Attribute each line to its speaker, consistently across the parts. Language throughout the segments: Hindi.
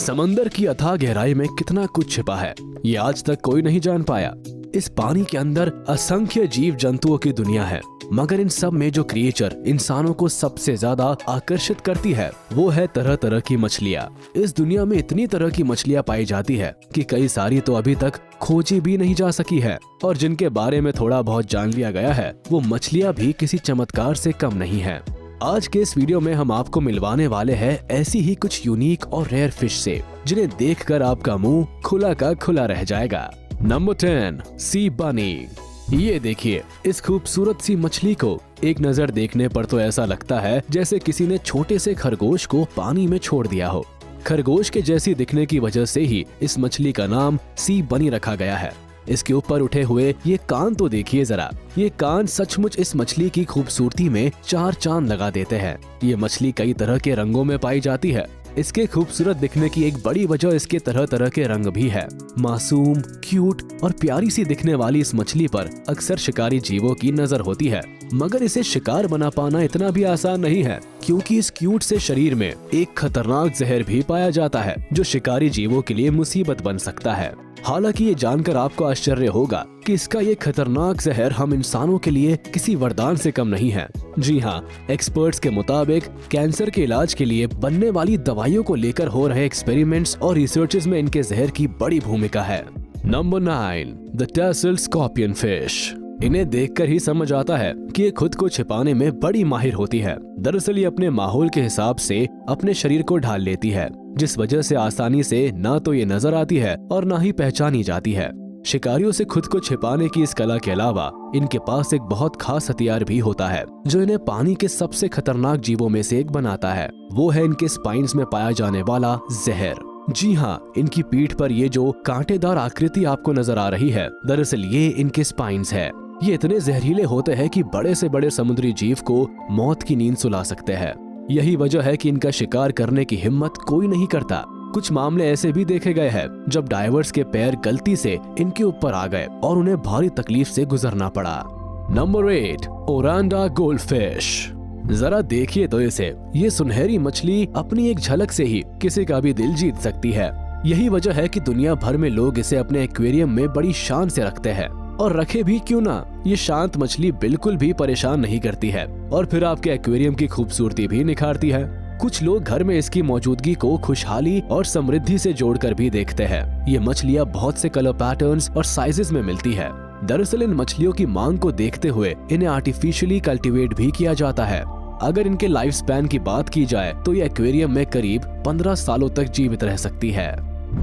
Speaker 1: समंदर की अथाह गहराई में कितना कुछ छिपा है, ये आज तक कोई नहीं जान पाया। इस पानी के अंदर असंख्य जीव जंतुओं की दुनिया है, मगर इन सब में जो क्रिएचर इंसानों को सबसे ज्यादा आकर्षित करती है वो है तरह तरह की मछलियाँ। इस दुनिया में इतनी तरह की मछलियाँ पाई जाती है कि कई सारी तो अभी तक खोजी भी नहीं जा सकी है, और जिनके बारे में थोड़ा बहुत जान लिया गया है वो मछलियाँ भी किसी चमत्कार से कम नहीं है। आज के इस वीडियो में हम आपको मिलवाने वाले हैं ऐसी ही कुछ यूनिक और रेयर फिश से, जिन्हें देखकर आपका मुंह खुला का खुला रह जाएगा। नंबर 10, सी बनी। ये देखिए इस खूबसूरत सी मछली को एक नजर देखने पर तो ऐसा लगता है जैसे किसी ने छोटे से खरगोश को पानी में छोड़ दिया हो। खरगोश के जैसी दिखने की वजह से ही इस मछली का नाम सी बनी रखा गया है। इसके ऊपर उठे हुए ये कान तो देखिए जरा, ये कान सचमुच इस मछली की खूबसूरती में चार चांद लगा देते हैं। ये मछली कई तरह के रंगों में पाई जाती है। इसके खूबसूरत दिखने की एक बड़ी वजह इसके तरह तरह के रंग भी है। मासूम, क्यूट और प्यारी सी दिखने वाली इस मछली पर अक्सर शिकारी जीवों की नजर होती है, मगर इसे शिकार बना पाना इतना भी आसान नहीं है, क्योंकि इस क्यूट से शरीर में एक खतरनाक जहर भी पाया जाता है जो शिकारी जीवों के लिए मुसीबत बन सकता है। हालांकि ये जानकर आपको आश्चर्य होगा कि इसका ये खतरनाक जहर हम इंसानों के लिए किसी वरदान से कम नहीं है। जी हाँ, एक्सपर्ट्स के मुताबिक कैंसर के इलाज के लिए बनने वाली दवाइयों को लेकर हो रहे एक्सपेरिमेंट्स और रिसर्चेस में इनके जहर की बड़ी भूमिका है। Number 9, the tassel scorpion fish. इन्हें देखकर ही समझ आता है कि ये खुद को छिपाने में बड़ी माहिर होती है। दरअसल ये अपने माहौल के हिसाब से अपने शरीर को ढाल लेती है, जिस वजह से आसानी से ना तो ये नजर आती है और ना ही पहचानी जाती है। शिकारियों से खुद को छिपाने की इस कला के अलावा इनके पास एक बहुत खास हथियार भी होता है जो इन्हें पानी के सबसे खतरनाक जीवों में से एक बनाता है। वो है इनके स्पाइन्स में पाया जाने वाला जहर। जी हाँ, इनकी पीठ पर ये जो कांटेदार आकृति आपको नजर आ रही है, दरअसल ये इनके स्पाइन्स है। ये इतने जहरीले होते हैं कि बड़े से बड़े समुद्री जीव को मौत की नींद सुला सकते हैं। यही वजह है कि इनका शिकार करने की हिम्मत कोई नहीं करता। कुछ मामले ऐसे भी देखे गए हैं जब डाइवर्स के पैर गलती से इनके ऊपर आ गए और उन्हें भारी तकलीफ से गुजरना पड़ा। Number 8, oranda goldfish. जरा देखिए तो इसे, ये सुनहरी मछली अपनी एक झलक से ही किसी का भी दिल जीत सकती है। यही वजह है कि दुनिया भर में लोग इसे अपने एक्वेरियम में बड़ी शान से रखते हैं, और रखे भी क्यों ना। ये शांत मछली बिल्कुल भी परेशान नहीं करती है और फिर आपके एक्वेरियम की खूबसूरती भी निखारती है। कुछ लोग घर में इसकी मौजूदगी को खुशहाली और समृद्धि से जोड़कर भी देखते हैं। ये मछलियाँ बहुत से कलर पैटर्न्स और साइजेस में मिलती है। दरअसल इन मछलियों की मांग को देखते हुए इन्हें आर्टिफिशियली कल्टीवेट भी किया जाता है। अगर इनके लाइफ स्पैन की बात की जाए तो ये एक्वेरियम में करीब 15 सालों तक जीवित रह सकती है।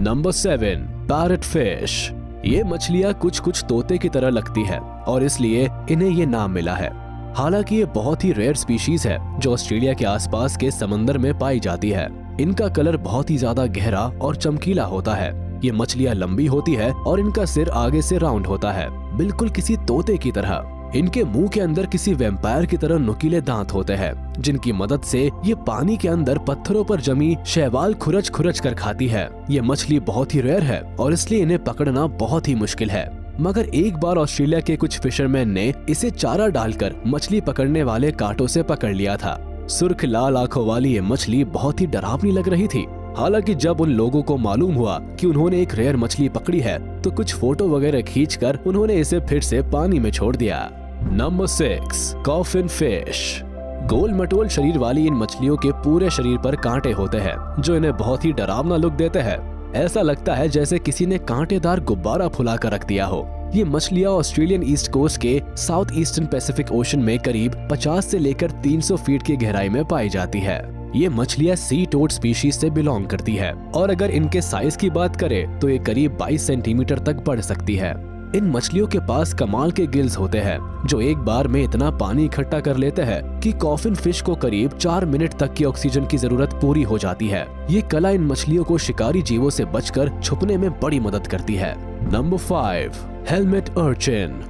Speaker 1: Number 7, parrot fish. ये मछलियाँ कुछ कुछ तोते की तरह लगती है और इसलिए इन्हें ये नाम मिला है। हालांकि ये बहुत ही रेयर स्पीशीज है जो ऑस्ट्रेलिया के आसपास के समंदर में पाई जाती है। इनका कलर बहुत ही ज्यादा गहरा और चमकीला होता है। ये मछलियाँ लंबी होती है और इनका सिर आगे से राउंड होता है, बिल्कुल किसी तोते की तरह। इनके मुंह के अंदर किसी वैम्पायर की तरह नुकीले दांत होते हैं, जिनकी मदद से ये पानी के अंदर पत्थरों पर जमी शैवाल खुरच खुरच कर खाती है। ये मछली बहुत ही रेयर है और इसलिए इन्हें पकड़ना बहुत ही मुश्किल है। मगर एक बार ऑस्ट्रेलिया के कुछ फिशरमैन ने इसे चारा डालकर मछली पकड़ने वाले कांटों से पकड़ लिया था। सुर्ख लाल आंखों वाली ये मछली बहुत ही डरावनी लग रही थी। हालांकि जब उन लोगों को मालूम हुआ कि उन्होंने एक रेयर मछली पकड़ी है तो कुछ फोटो वगैरह खींचकर उन्होंने इसे फिर से पानी में छोड़ दिया। Number 6, coffin fish. गोल मटोल शरीर वाली इन मछलियों के पूरे शरीर पर कांटे होते हैं जो इन्हें बहुत ही डरावना लुक देते हैं। ऐसा लगता है जैसे किसी ने कांटेदार गुब्बारा फुला कर रख दिया हो। ये मछलियाँ ऑस्ट्रेलियन ईस्ट कोस्ट के साउथ ईस्टर्न पैसिफिक ओशन में करीब 50 से लेकर 300 फीट की गहराई में पाई जाती है। ये मछलियाँ सी टोड स्पीशीज से बिलोंग करती है और अगर इनके साइज की बात करें तो ये करीब 22 सेंटीमीटर तक बढ़ सकती है। इन मछलियों के पास कमाल के गिल्स होते हैं जो एक बार में इतना पानी इकट्ठा कर लेते हैं कि कॉफिन फिश को करीब 4 मिनट तक की ऑक्सीजन की जरूरत पूरी हो जाती है। ये कला इन मछलियों को शिकारी जीवों से बचकर छुपने में बड़ी मदद करती है। Number 5, helmet urchin.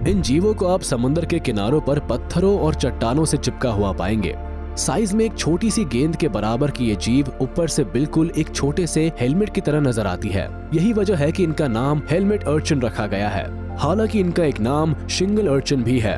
Speaker 1: इन जीवों को आप समुद्र के किनारों पर पत्थरों और चट्टानों से चिपका हुआ पाएंगे। साइज में एक छोटी सी गेंद के बराबर की ये जीव ऊपर से बिल्कुल एक छोटे से हेलमेट की तरह नजर आती है। यही वजह है कि इनका नाम हेलमेट अर्चिन रखा गया है। हालांकि इनका एक नाम शिंगल अर्चिन भी है।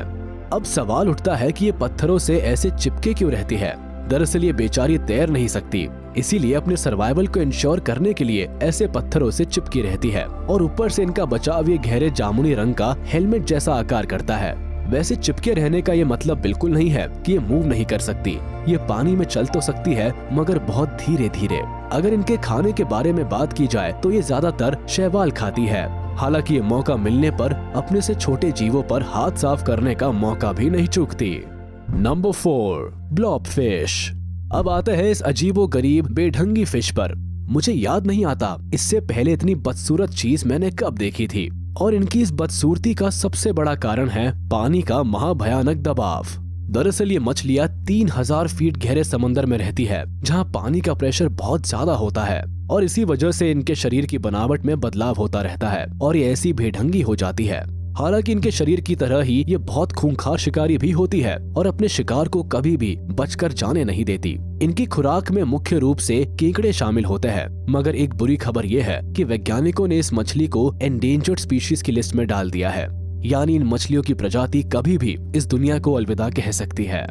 Speaker 1: अब सवाल उठता है कि ये पत्थरों से ऐसे चिपके क्यों रहती है। दरअसल ये बेचारी तैर नहीं सकती इसीलिए अपने सर्वाइवल को इंश्योर करने के लिए ऐसे पत्थरों से चिपकी रहती है और ऊपर से इनका बचाव ये गहरे जामुनी रंग का हेलमेट जैसा आकार करता है। वैसे चिपके रहने का ये मतलब बिल्कुल नहीं है कि ये मूव नहीं कर सकती। ये पानी में चल तो सकती है मगर बहुत धीरे धीरे। अगर इनके खाने के बारे में बात की जाए तो ये ज्यादातर शैवाल खाती है। हालांकि ये मौका मिलने पर अपने से छोटे जीवों पर हाथ साफ करने का मौका भी नहीं चूकती। Number 4, blob fish. अब आते हैं इस अजीबो गरीब बेढंगी फिश पर। मुझे याद नहीं आता इससे पहले इतनी बदसूरत चीज मैंने कब देखी थी, और इनकी इस बदसूरती का सबसे बड़ा कारण है पानी का महाभयानक दबाव। दरअसल ये मछलियां 3000 फीट गहरे समंदर में रहती है, जहां पानी का प्रेशर बहुत ज्यादा होता है और इसी वजह से इनके शरीर की बनावट में बदलाव होता रहता है और ये ऐसी बेढंगी हो जाती है। हालांकि इनके शरीर की तरह ही ये बहुत खूंखार शिकारी भी होती है और अपने शिकार को कभी भी बचकर जाने नहीं देती। इनकी खुराक में मुख्य रूप से केकड़े शामिल होते हैं, मगर एक बुरी खबर ये है कि वैज्ञानिकों ने इस मछली को एंडेंजर्ड स्पीशीज की लिस्ट में डाल दिया है, यानी इन मछलियों की प्रजाति कभी भी इस दुनिया को अलविदा कह सकती है।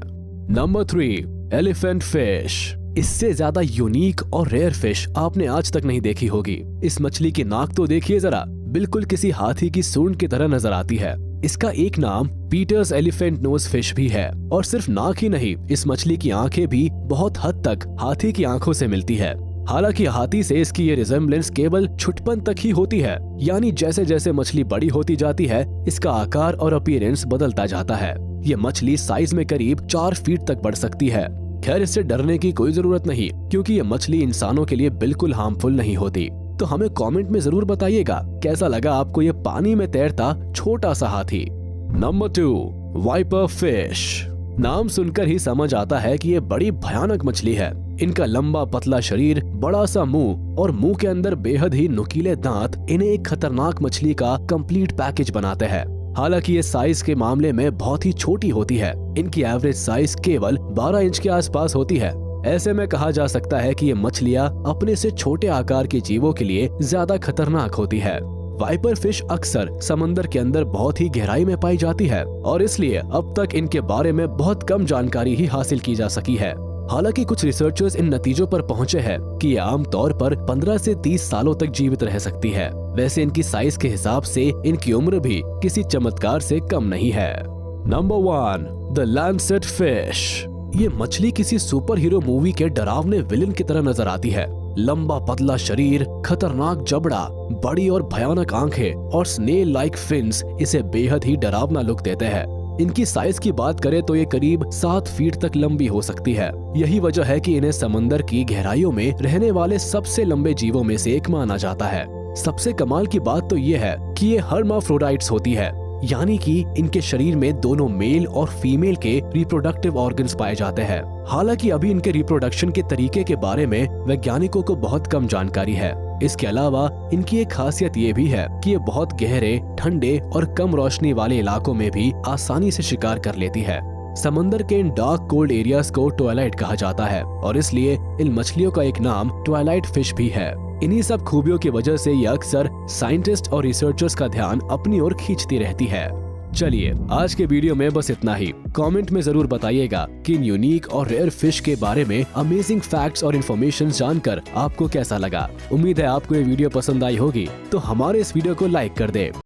Speaker 1: Number 3, elephant fish. इससे ज्यादा यूनिक और रेयर फिश आपने आज तक नहीं देखी होगी। इस मछली की नाक तो देखिए जरा, बिल्कुल किसी हाथी की सूंड की तरह नजर आती है। इसका एक नाम पीटर्स एलिफेंट नोज फिश भी है। और सिर्फ नाक ही नहीं, इस मछली की आंखें भी बहुत हद तक हाथी की आंखों से मिलती है। हालांकि हाथी से इसकी ये रिजेम्बलेंस केवल छुटपन तक ही होती है, यानी जैसे जैसे मछली बड़ी होती जाती है इसका आकार और अपीयरेंस बदलता जाता है। ये मछली साइज में करीब 4 फीट तक बढ़ सकती है। खैर इससे डरने की कोई जरूरत नहीं, क्योंकि ये मछली इंसानों के लिए बिल्कुल हार्मफुल नहीं होती। तो हमें कमेंट में जरूर बताइएगा कैसा लगा आपको ये पानी में तैरता छोटा सा हाथी। Number 2, viper fish. नाम सुनकर ही समझ आता है कि ये बड़ी भयानक मछली है। इनका लंबा पतला शरीर, बड़ा सा मुंह और मुंह के अंदर बेहद ही नुकीले दांत इन्हें एक खतरनाक मछली का कंप्लीट पैकेज बनाते हैं। हालांकि ये साइज के मामले में बहुत ही छोटी होती है। इनकी एवरेज साइज केवल 12 इंच के आसपास होती है। ऐसे में कहा जा सकता है कि ये मछलियां अपने से छोटे आकार के जीवों के लिए ज्यादा खतरनाक होती है। वाइपर फिश अक्सर समंदर के अंदर बहुत ही गहराई में पाई जाती है और इसलिए अब तक इनके बारे में बहुत कम जानकारी ही हासिल की जा सकी है। हालांकि कुछ रिसर्चर्स इन नतीजों पर पहुंचे हैं कि ये आमतौर पर 15 से 30 सालों तक जीवित रह सकती है। वैसे इनकी साइज के हिसाब से इनकी उम्र भी किसी चमत्कार से कम नहीं है। Number 1, the Lancet fish. ये मछली किसी सुपर हीरो मूवी के डरावने विलेन की तरह नजर आती है। लंबा पतला शरीर, खतरनाक जबड़ा, बड़ी और भयानक आंखें और स्नेल लाइक फिन्स इसे बेहद ही डरावना लुक देते हैं। इनकी साइज की बात करें तो ये करीब 7 फीट तक लंबी हो सकती है। यही वजह है कि इन्हें समंदर की गहराइयों में रहने वाले सबसे लंबे जीवों में से एक माना जाता है। सबसे कमाल की बात तो ये है कि ये हर्माफ्रोडाइट्स होती है, यानी कि इनके शरीर में दोनों मेल और फीमेल के रिप्रोडक्टिव ऑर्गन्स पाए जाते हैं। हालांकि अभी इनके रिप्रोडक्शन के तरीके के बारे में वैज्ञानिकों को बहुत कम जानकारी है। इसके अलावा इनकी एक खासियत ये भी है कि ये बहुत गहरे, ठंडे और कम रोशनी वाले इलाकों में भी आसानी से शिकार कर लेती है। समंदर के इन डार्क कोल्ड एरियाज को ट्वाइलाइट कहा जाता है और इसलिए इन मछलियों का एक नाम ट्वाइलाइट फिश भी है। इन्हीं सब खूबियों की वजह से ये अक्सर साइंटिस्ट और रिसर्चर्स का ध्यान अपनी ओर खींचती रहती है। चलिए आज के वीडियो में बस इतना ही। कमेंट में जरूर बताइएगा कि इन यूनिक और रेयर फिश के बारे में अमेजिंग फैक्ट्स और इन्फॉर्मेशन जानकर आपको कैसा लगा। उम्मीद है आपको ये वीडियो पसंद आई होगी, तो हमारे इस वीडियो को लाइक कर दे।